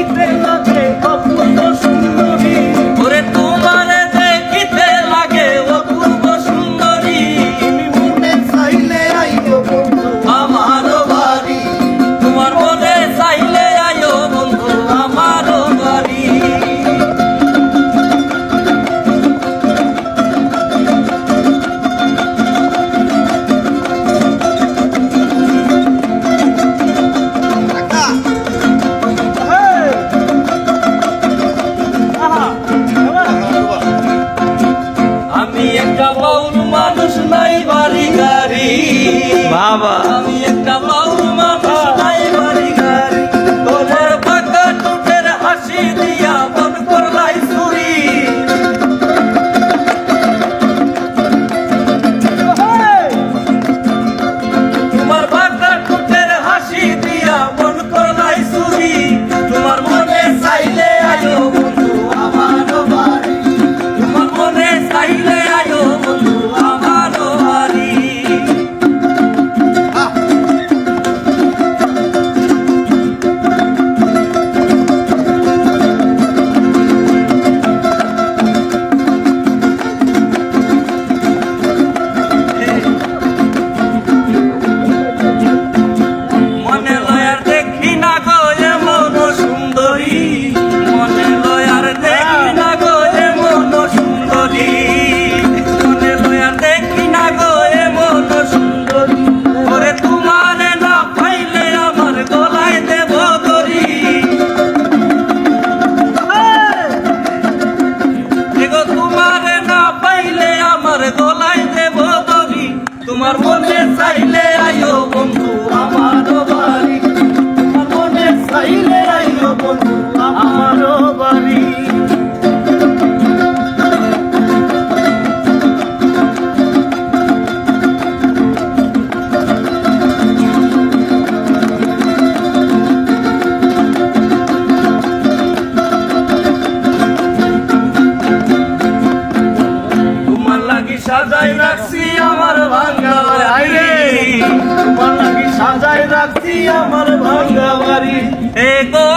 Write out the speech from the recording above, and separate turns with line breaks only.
দেখিতে লাগে অপূর্ব সুন্দরী,
ওরে তোমারে দেখিতে লাগে অপূর্ব সুন্দরী।
তুমি মনে চাইলে আইও বন্ধু
আমার বাড়ি, তোমার মনে চাইলে আয়ো বন্ধু আমার বাড়ি। আমি একটা বাউল মানুষ, নাই বাড়ি গাড়ি
বাবা,
আমি একটা বাউল মানুষ, নাই বাড়ি গাড়ি। তোদের ফাঁকা টুটের হাসি দিয়া মন করলাই চুরি। তোমার ফাঁকা টুটের হাসি দিয়া মন করলাই চুরি। তোমার মনে চাইলে আয়ো বন্ধু আমার বাড়ি, তোমার মনে চাইলে আয়ো বন্ধু আমার বাড়ি। মনে লয়ার দেখি না গো এমন সুন্দরী, মনে লয়ার দেখি না গো এমন সুন্দরী, মনে লয়ার দেখি না গো এমন সুন্দরী। ওরে তোমারে না পাইলে আমার গলায় দেব দড়ি। এগো তোমারে না পাইলে আমার গলায় দেব দড়ি। তোমার মনে চাইলে আয়ো বন্ধু আমার বাড়ি,
তোমার মনে চাইলে আইও বন্ধু আমার বাড়ি।
তোমার লাগি সাজাই রাখছি আমার ভাঙ্গা বাড়ি।
তোমার লাগি সাজাই রাখছি আমার ভাঙ্গা বাড়ি।
এ গো